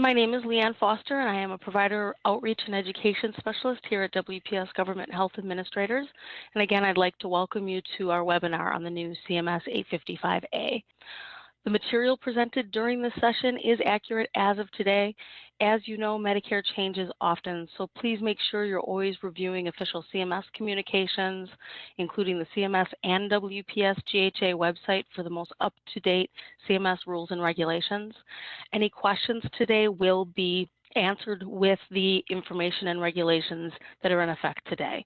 My name is Leanne Foster, and I am a Provider Outreach and Education Specialist here at WPS Government Health Administrators. And again, I'd like to welcome you to our webinar on the new CMS 855A. The material presented during this session is accurate as of today. As you know, Medicare changes often, so please make sure you're always reviewing official CMS communications, including the CMS and WPS GHA website for the most up-to-date CMS rules and regulations. Any questions today will be answered with the information and regulations that are in effect today.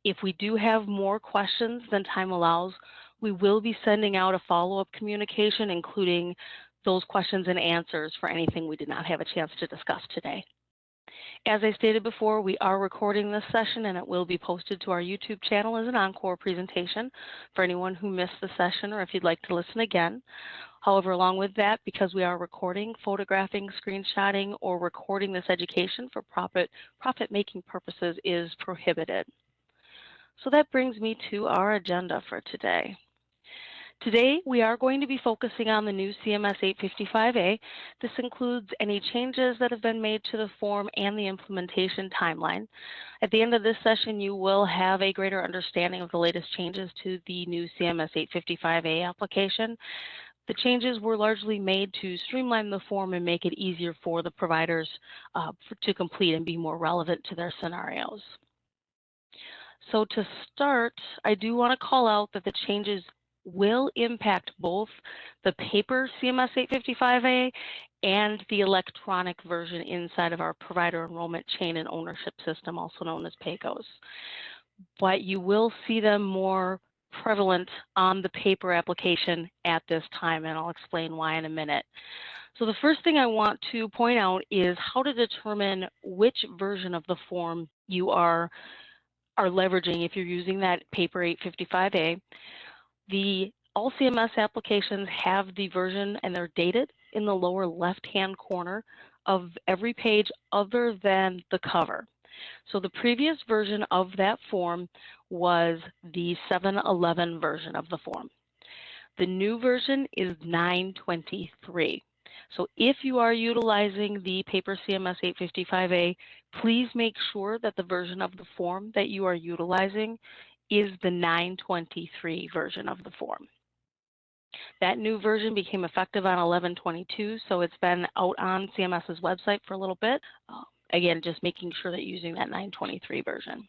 If we do have more questions than time allows, we will be sending out a follow-up communication, including those questions and answers for anything we did not have a chance to discuss today. As I stated before, we are recording this session and it will be posted to our YouTube channel as an encore presentation for anyone who missed the session or if you'd like to listen again. However, along with that, because we are recording, photographing, screenshotting, or recording this education for profit-making purposes is prohibited. So that brings me to our agenda for today. Today, we are going to be focusing on the new CMS 855A. This includes any changes that have been made to the form and the implementation timeline. At the end of this session, you will have a greater understanding of the latest changes to the new CMS 855A application. The changes were largely made to streamline the form and make it easier for the providers to complete and be more relevant to their scenarios. So to start, I do want to call out that the changes will impact both the paper CMS 855A and the electronic version inside of our provider enrollment chain and ownership system, also known as PACOS. But you will see them more prevalent on the paper application at this time, and I'll explain why in a minute. So the first thing I want to point out is how to determine which version of the form you are leveraging if you're using that paper 855A. All CMS applications have the version and they're dated in the lower left-hand corner of every page other than the cover. So the previous version of that form was the 711 version of the form. The new version is 923. So if you are utilizing the paper CMS 855A, please make sure that the version of the form that you are utilizing is the 923 version of the form. That new version became effective on 11/22, so it's been out on CMS's website for a little bit. Again, just making sure that you're using that 923 version.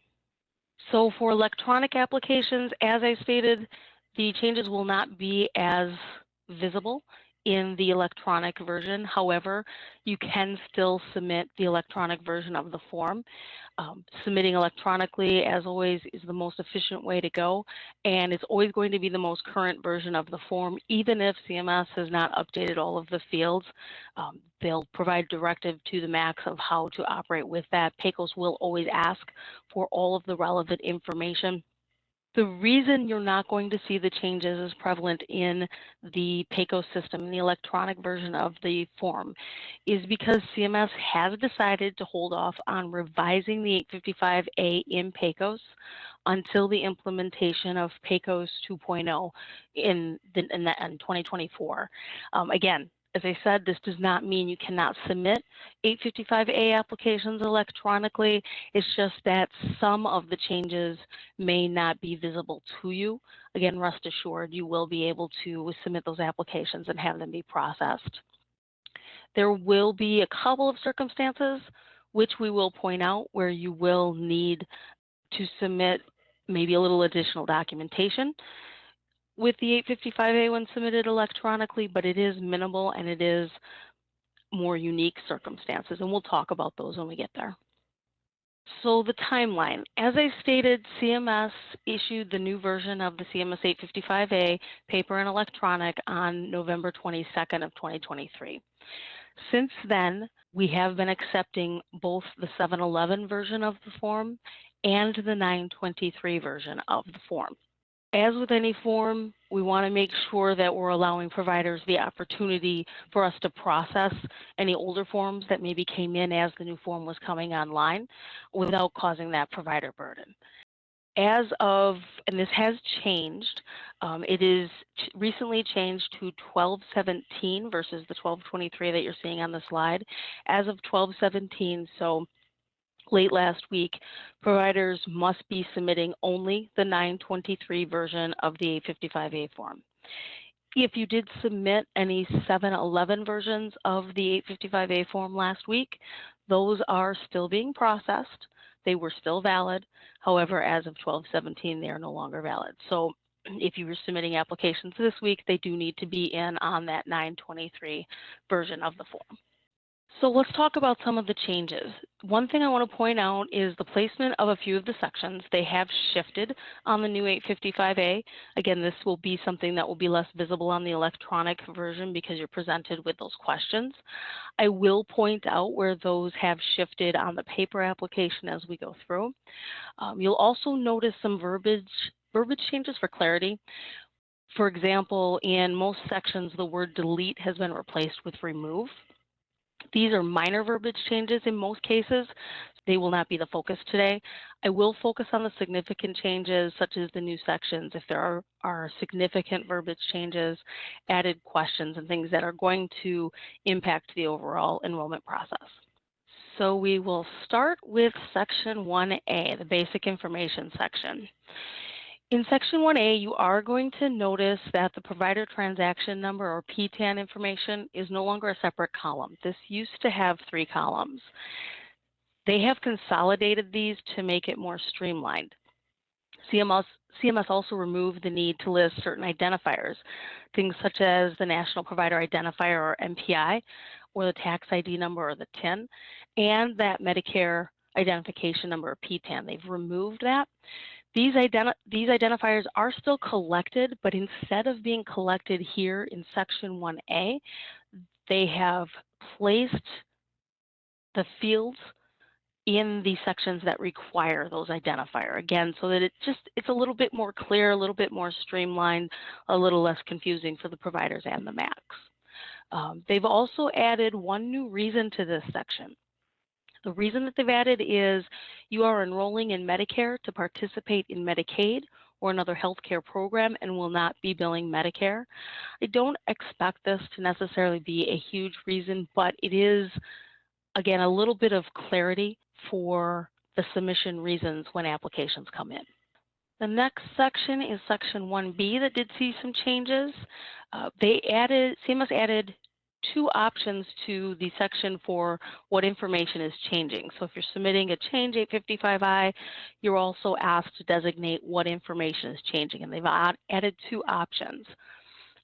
So for electronic applications, as I stated, the changes will not be as visible in the electronic version. However, you can still submit the electronic version of the form. Submitting electronically, as always, is the most efficient way to go, and it's always going to be the most current version of the form, even if CMS has not updated all of the fields. They'll provide directive to the MACs of how to operate with that. PACOS will always ask for all of the relevant information. The reason you're not going to see the changes as prevalent in the PACOS system, in the electronic version of the form, is because CMS has decided to hold off on revising the 855A in PACOS until the implementation of PACOS 2.0 in 2024. Again, as I said, this does not mean you cannot submit 855A applications electronically. It's just that some of the changes may not be visible to you. Again, rest assured, you will be able to submit those applications and have them be processed. There will be a couple of circumstances which we will point out where you will need to submit maybe a little additional documentation with the 855A when submitted electronically, but it is minimal and it is more unique circumstances, and we'll talk about those when we get there. So the timeline, as I stated, CMS issued the new version of the CMS 855A, paper and electronic, on November 22nd of 2023. Since then, we have been accepting both the 711 version of the form and the 923 version of the form. As with any form, we want to make sure that we're allowing providers the opportunity for us to process any older forms that maybe came in as the new form was coming online without causing that provider burden. as of, and this has changed, it is recently changed to 12/17 versus the 12/23 that you're seeing on the slide. As of 12/17, so late last week, providers must be submitting only the 923 version of the 855A form. If you did submit any 711 versions of the 855A form last week, those are still being processed. They were still valid. However, as of 12/17, they are no longer valid. So if you were submitting applications this week, they do need to be in on that 923 version of the form. So let's talk about some of the changes. One thing I want to point out is the placement of a few of the sections. They have shifted on the new 855A. Again, this will be something that will be less visible on the electronic version because you're presented with those questions. I will point out where those have shifted on the paper application as we go through. You'll also notice some verbiage changes for clarity. For example, in most sections, the word delete has been replaced with remove. These are minor verbiage changes in most cases. They will not be the focus today. I will focus on the significant changes, such as the new sections, if there are significant verbiage changes, added questions, and things that are going to impact the overall enrollment process. So we will start with Section 1A, the basic information section. In Section 1A, you are going to notice that the provider transaction number, or PTAN information, is no longer a separate column. This used to have 3 columns. They have consolidated these to make it more streamlined. CMS also removed the need to list certain identifiers, things such as the National Provider Identifier, or NPI, or the tax ID number, or the TIN, and that Medicare identification number, or PTAN. They've removed that. These identifiers are still collected, but instead of being collected here in Section 1A, they have placed the fields in the sections that require those identifier, again, so that it's a little bit more clear, a little bit more streamlined, a little less confusing for the providers and the MACs. They've also added one new reason to this section. The reason that they've added is you are enrolling in Medicare to participate in Medicaid or another healthcare program and will not be billing Medicare. I don't expect this to necessarily be a huge reason, but it is, again, a little bit of clarity for the submission reasons when applications come in. The next section is Section 1B that did see some changes. CMS added 2 options to the section for what information is changing. So if you're submitting a change 855I, you're also asked to designate what information is changing, and they've added 2 options.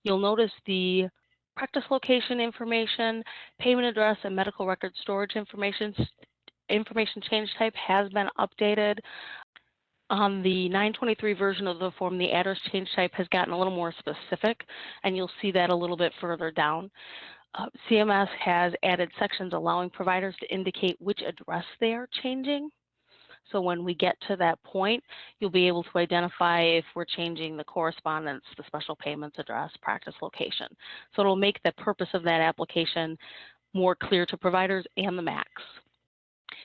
You'll notice the practice location information, payment address, and medical record storage information change type has been updated. On the 923 version of the form, the address change type has gotten a little more specific, and you'll see that a little bit further down. CMS has added sections allowing providers to indicate which address they are changing. So when we get to that point, you'll be able to identify if we're changing the correspondence, the special payments address, practice location. So it'll make the purpose of that application more clear to providers and the MACs.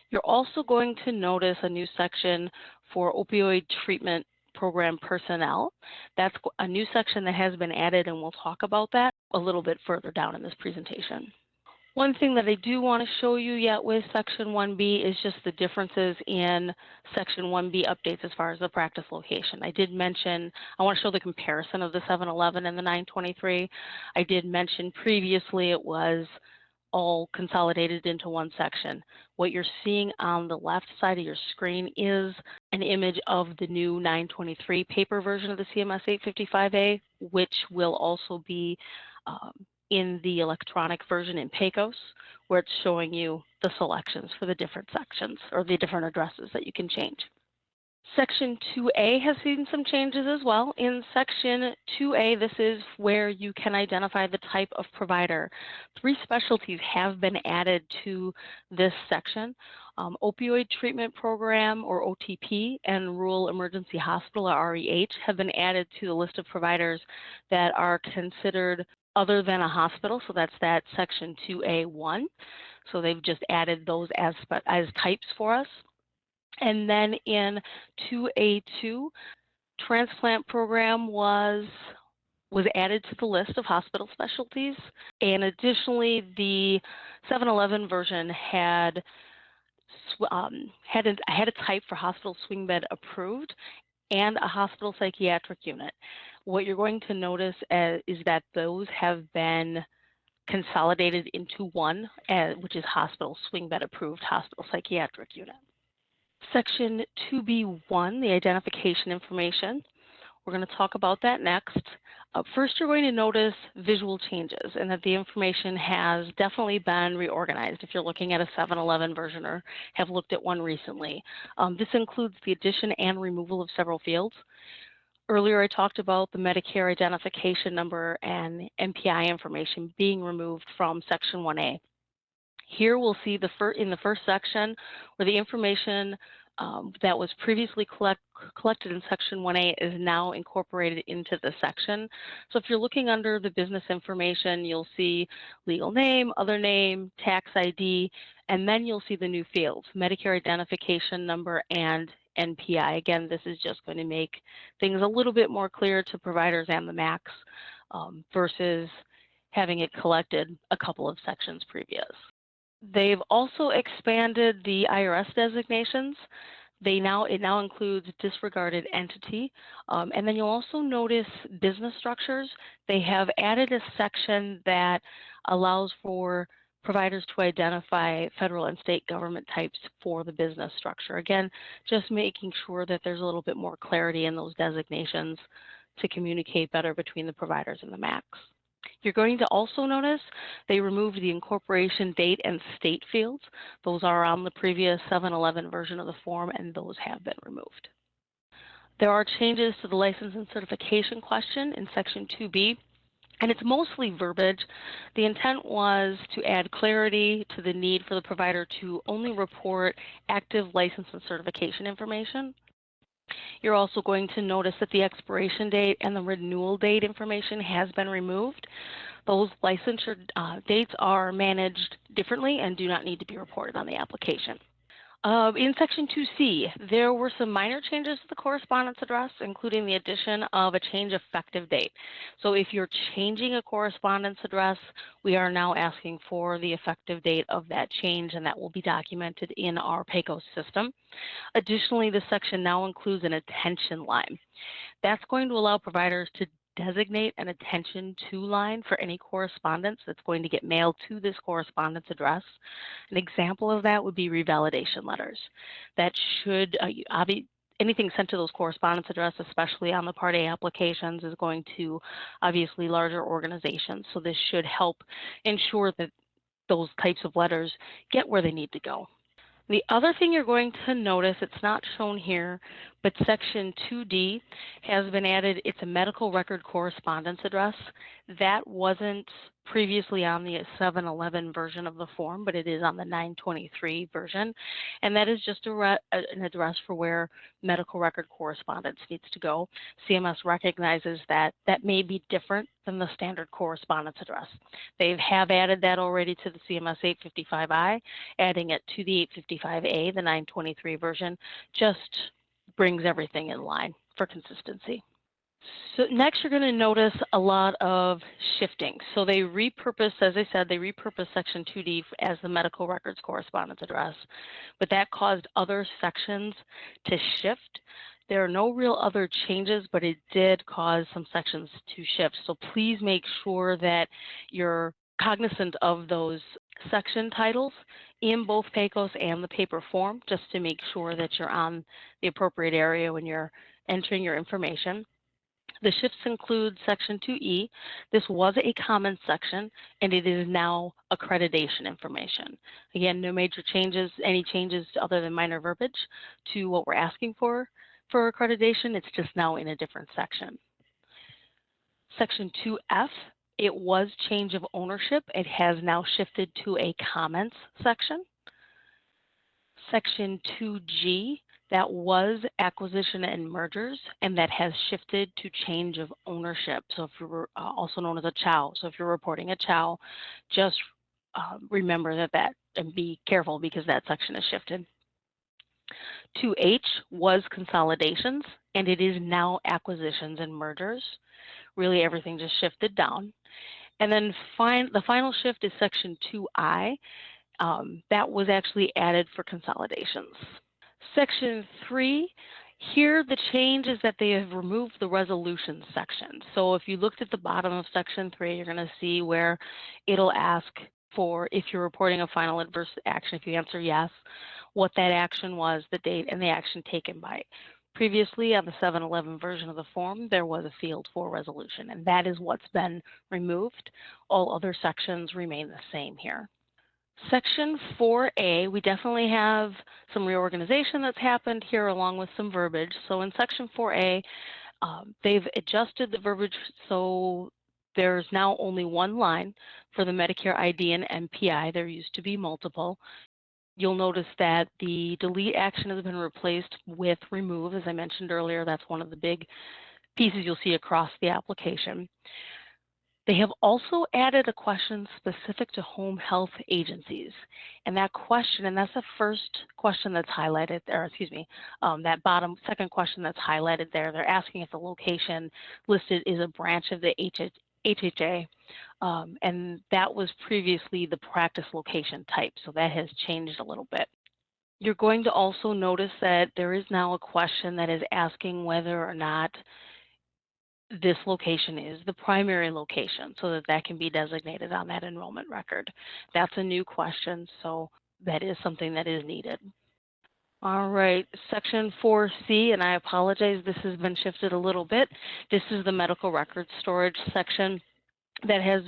You're also going to notice a new section for opioid treatment program personnel. That's a new section that has been added, and we'll talk about that a little bit further down in this presentation. One thing that I do want to show you yet with Section 1B is just the differences in Section 1B updates as far as the practice location. I did mention, I want to show the comparison of the 711 and the 923. I did mention previously it was all consolidated into one section. What you're seeing on the left side of your screen is an image of the new 923 paper version of the CMS 855A, which will also be in the electronic version in PACOS, where it's showing you the selections for the different sections or the different addresses that you can change. Section 2A has seen some changes as well. In Section 2A, this is where you can identify the type of provider. 3 specialties have been added to this section. Opioid Treatment Program, or OTP, and Rural Emergency Hospital, or REH, have been added to the list of providers that are considered other than a hospital, so that's that Section 2A1. So they've just added those as types for us. And then in 2A2, transplant program was added to the list of hospital specialties. And additionally, the 711 version had a type for hospital swing bed approved and a hospital psychiatric unit. What you're going to notice is that those have been consolidated into one, which is hospital swing bed approved hospital psychiatric unit. Section 2B1, the identification information. We're going to talk about that next. First, you're going to notice visual changes and that the information has definitely been reorganized if you're looking at a 711 version or have looked at one recently. This includes the addition and removal of several fields. Earlier, I talked about the Medicare identification number and MPI information being removed from Section 1A. Here we'll see in the first section where the information that was previously collected in Section 1A is now incorporated into the section. So if you're looking under the business information, you'll see legal name, other name, tax ID, and then you'll see the new fields, Medicare identification number and NPI. Again, this is just going to make things a little bit more clear to providers and the MACs versus having it collected a couple of sections previous. They've also expanded the IRS designations. It now includes disregarded entity. And then you'll also notice business structures. They have added a section that allows for providers to identify federal and state government types for the business structure. Again, just making sure that there's a little bit more clarity in those designations to communicate better between the providers and the MACs. You're going to also notice they removed the incorporation date and state fields. Those are on the previous 711 version of the form, and those have been removed. There are changes to the license and certification question in Section 2B, and it's mostly verbiage. The intent was to add clarity to the need for the provider to only report active license and certification information. You're also going to notice that the expiration date and the renewal date information has been removed. Those licensure dates are managed differently and do not need to be reported on the application. In Section 2C, there were some minor changes to the correspondence address, including the addition of a change effective date. So if you're changing a correspondence address, we are now asking for the effective date of that change, and that will be documented in our PACOS system. Additionally, this section now includes an attention line. That's going to allow providers to designate an attention to line for any correspondence that's going to get mailed to this correspondence address. An example of that would be revalidation letters. That should, anything sent to those correspondence addresses, especially on the Part A applications, is going to obviously larger organizations. So this should help ensure that those types of letters get where they need to go. The other thing you're going to notice, it's not shown here, but Section 2D has been added. It's a medical record correspondence address. That wasn't previously on the 711 version of the form, but it is on the 923 version. And that is just an address for where medical record correspondence needs to go. CMS recognizes that that may be different than the standard correspondence address. They have added that already to the CMS 855I, adding it to the 855A, the 923 version, just brings everything in line for consistency. So next you're going to notice a lot of shifting. So they repurposed, as I said, they repurposed Section 2D as the medical records correspondence address, but that caused other sections to shift. There are no real other changes, but it did cause some sections to shift. So please make sure that you're cognizant of those section titles in both PACOS and the paper form, just to make sure that you're on the appropriate area when you're entering your information. The shifts include Section 2E. This was a common section, and it is now accreditation information. Again, no major changes, any changes other than minor verbiage to what we're asking for accreditation. It's just now in a different section. Section 2F, it was change of ownership. It has now shifted to a comments section. Section 2G, that was acquisition and mergers, and that has shifted to change of ownership. So if you're also known as a CHOW. So if you're reporting a CHOW, just remember that and be careful because that section is shifted. 2H was consolidations, and it is now acquisitions and mergers. Really, everything just shifted down. And then the final shift is section 2I. That was actually added for consolidations. Section 3, here the change is that they have removed the resolution section. So if you looked at the bottom of section 3, you're going to see where it'll ask for, if you're reporting a final adverse action, if you answer yes, what that action was, the date, and the action taken by. Previously, on the 711 version of the form, there was a field for resolution, and that is what's been removed. All other sections remain the same here. Section 4A, we definitely have some reorganization that's happened here along with some verbiage. So in Section 4A, they've adjusted the verbiage so there's now only one line for the Medicare ID and MPI. There used to be multiple. You'll notice that the delete action has been replaced with remove. As I mentioned earlier, that's one of the big pieces you'll see across the application. They have also added a question specific to home health agencies. And that question, and that's the first question that's highlighted there, that bottom second question that's highlighted there. They're asking if the location listed is a branch of the HHA. And that was previously the practice location type. So that has changed a little bit. You're going to also notice that there is now a question that is asking whether or not this location is the primary location so that that can be designated on that enrollment record. That's a new question, so that is something that is needed. All right, Section 4C, and I apologize, this has been shifted a little bit. This is the medical records storage section that has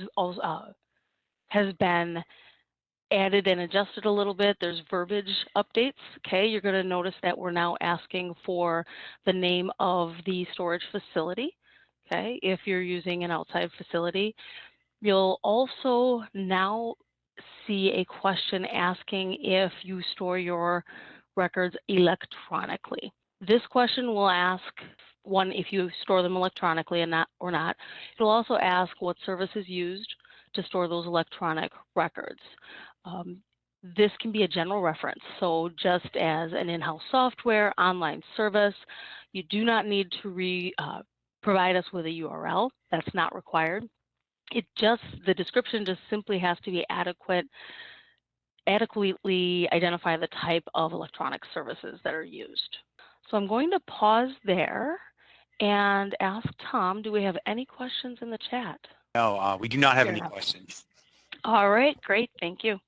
been added and adjusted a little bit. There's verbiage updates. Okay, you're going to notice that we're now asking for the name of the storage facility. Okay, if you're using an outside facility. You'll also now see a question asking if you store your records electronically. This question will ask, one, if you store them electronically or not. It'll also ask what service is used to store those electronic records. This can be a general reference, so just as an in-house software, online service, you do not need to provide us with a URL. That's not required. The description just simply has to be adequately identify the type of electronic services that are used. So I'm going to pause there and ask Tom, do we have any questions in the chat? No, we do not have any questions. All right, great, thank you.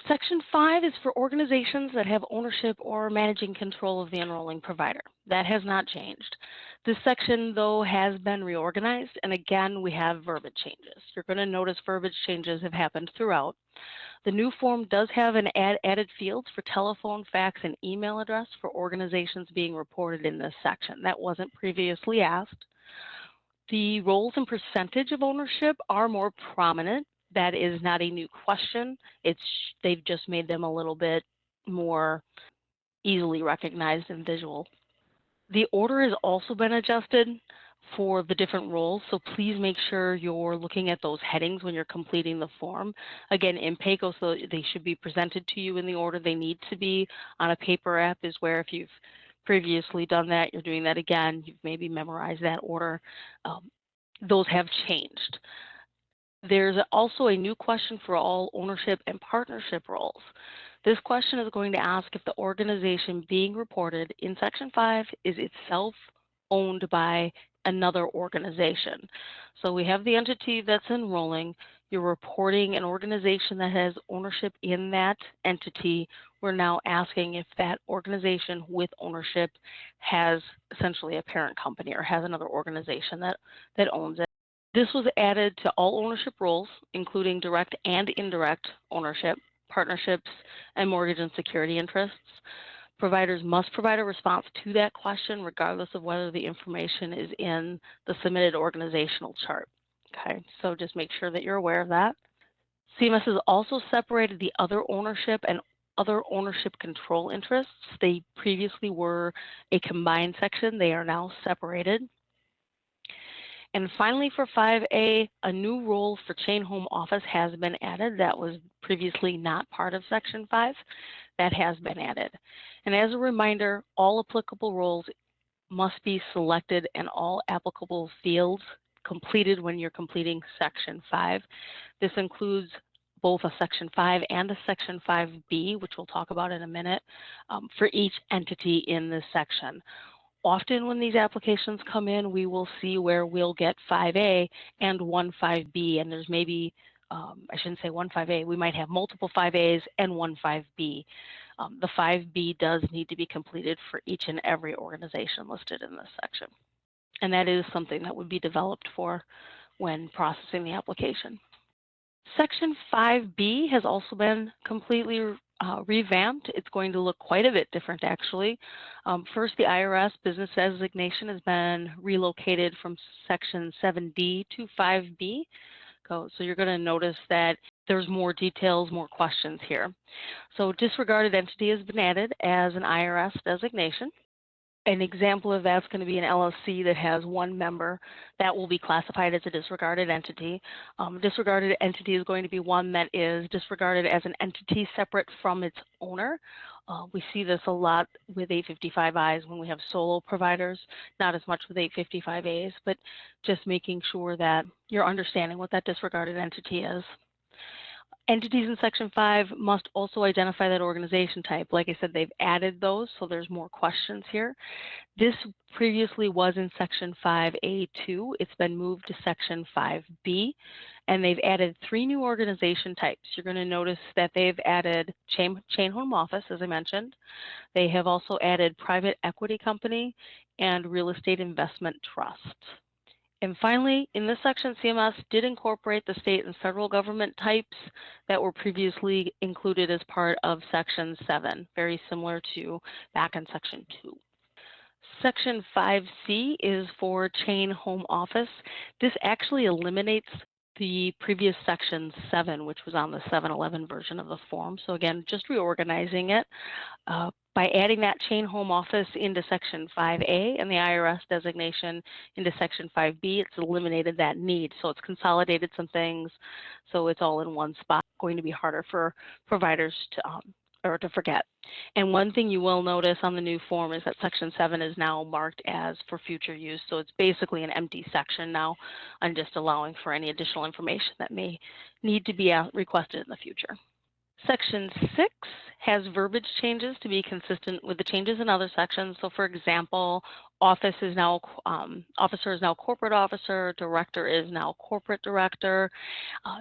Section 5 is for organizations that have ownership or managing control of the enrolling provider. That has not changed. This section, though, has been reorganized, and again, we have verbiage changes. You're going to notice verbiage changes have happened throughout. The new form does have an added fields for telephone, fax, and email address for organizations being reported in this section. That wasn't previously asked. The roles and percentage of ownership are more prominent. That is not a new question. They've just made them a little bit more easily recognized and visual. The order has also been adjusted for the different roles, so please make sure you're looking at those headings when you're completing the form. Again, in PACO, so they should be presented to you in the order they need to be. On a paper app is where if you've previously done that, you're doing that again, you've maybe memorized that order. Those have changed. There's also a new question for all ownership and partnership roles. This question is going to ask if the organization being reported in Section 5 is itself owned by another organization. So we have the entity that's enrolling. You're reporting an organization that has ownership in that entity. We're now asking if that organization with ownership has essentially a parent company or has another organization that owns it. This was added to all ownership roles, including direct and indirect ownership, partnerships, and mortgage and security interests. Providers must provide a response to that question regardless of whether the information is in the submitted organizational chart. Okay, so just make sure that you're aware of that. CMS has also separated the other ownership and other ownership control interests. They previously were a combined section. They are now separated. And finally for 5A, a new role for chain home office has been added that was previously not part of Section 5. That has been added. And as a reminder, all applicable roles must be selected and all applicable fields completed when you're completing Section 5. This includes both a Section 5 and a Section 5B, which we'll talk about in a minute, for each entity in this section. Often when these applications come in, we will see where we'll get 5A and one 5B, and there's maybe, I shouldn't say one 5A, we might have multiple 5As and one 5B. The 5B does need to be completed for each and every organization listed in this section. And that is something that would be developed for when processing the application. Section 5B has also been completely revamped. It's going to look quite a bit different, actually. First, the IRS business designation has been relocated from Section 7D to 5B. So you're going to notice that there's more details, more questions here. So disregarded entity has been added as an IRS designation. An example of that's going to be an LLC that has one member that will be classified as a disregarded entity. Disregarded entity is going to be one that is disregarded as an entity separate from its owner. We see this a lot with 855Is when we have solo providers, not as much with 855As, but just making sure that you're understanding what that disregarded entity is. Entities in Section 5 must also identify that organization type. Like I said, they've added those, so there's more questions here. This previously was in Section 5A2. It's been moved to Section 5B, and they've added 3 new organization types. You're going to notice that they've added chain home office, as I mentioned. They have also added private equity company and real estate investment trust. And finally, in this section, CMS did incorporate the state and federal government types that were previously included as part of Section 7, very similar to back in Section 2. Section 5C is for chain home office. This actually eliminates the previous Section 7, which was on the 711 version of the form. So again, just reorganizing it. By adding that chain home office into Section 5A and the IRS designation into Section 5B, it's eliminated that need. So it's consolidated some things, so it's all in one spot. It's going to be harder for providers to forget. And one thing you will notice on the new form is that Section 7 is now marked as for future use. So it's basically an empty section now. I'm just allowing for any additional information that may need to be requested in the future. Section 6 has verbiage changes to be consistent with the changes in other sections. So for example, officer is now corporate officer, director is now corporate director.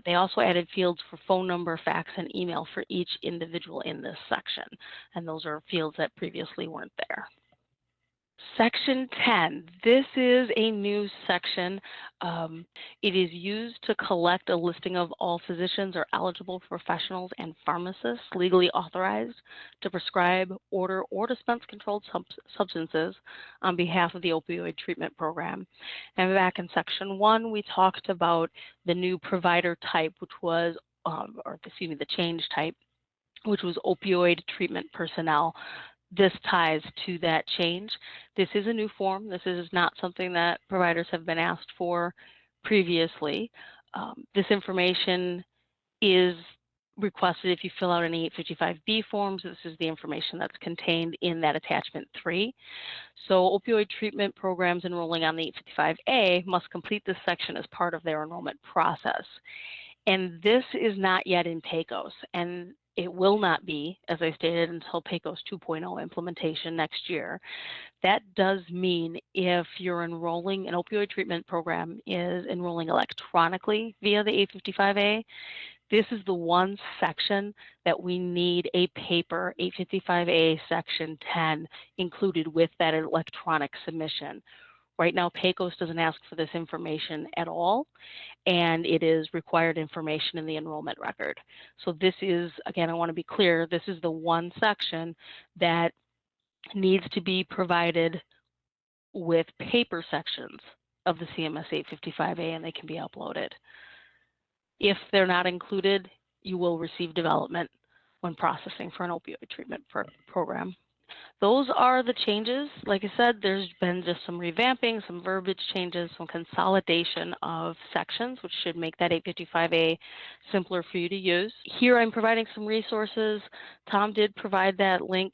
They also added fields for phone number, fax, and email for each individual in this section. And those are fields that previously weren't there. Section 10, this is a new section. It is used to collect a listing of all physicians or eligible professionals and pharmacists legally authorized to prescribe, order, or dispense controlled substances on behalf of the opioid treatment program. And back in Section 1, we talked about the new provider type, which was, the change type, which was opioid treatment personnel. This ties to that change. This is a new form. This is not something that providers have been asked for previously. This information is requested if you fill out any 855B forms. This is the information that's contained in that attachment 3. So opioid treatment programs enrolling on the 855A must complete this section as part of their enrollment process. And this is not yet in PACOS, and it will not be, as I stated, until PACOS 2.0 implementation next year. That does mean if you're enrolling, an opioid treatment program is enrolling electronically via the 855A, this is the one section that we need a paper 855A Section 10 included with that electronic submission. Right now, PACOS doesn't ask for this information at all, and it is required information in the enrollment record. So this is, again, I want to be clear, this is the one section that needs to be provided with paper sections of the CMS 855A, and they can be uploaded. If they're not included, you will receive development when processing for an opioid treatment program. those are the changes. Like I said, there's been just some revamping, some verbiage changes, some consolidation of sections, which should make that 855A simpler for you to use. Here I'm providing some resources. Tom did provide that link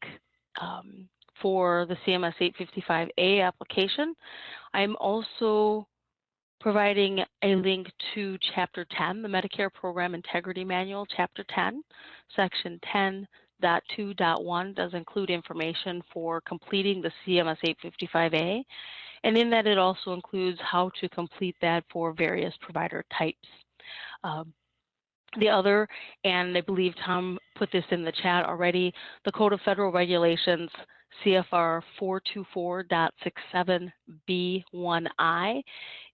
for the CMS 855A application. I'm also providing a link to Chapter 10, the Medicare Program Integrity Manual, Chapter 10, Section 10.2.1 does include information for completing the CMS 855A, and in that it also includes how to complete that for various provider types. The other, and I believe Tom put this in the chat already, the Code of Federal Regulations, CFR 424.67B1I,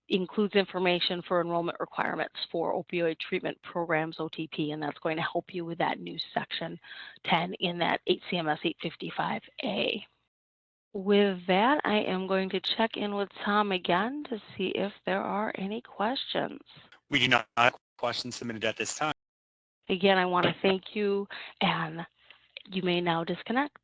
includes information for enrollment requirements for opioid treatment programs, OTP, and that's going to help you with that new section 10 in that CMS 855A. With that, I am going to check in with Tom again to see if there are any questions. We do not have questions submitted at this time. Again, I want to thank you, and you may now disconnect.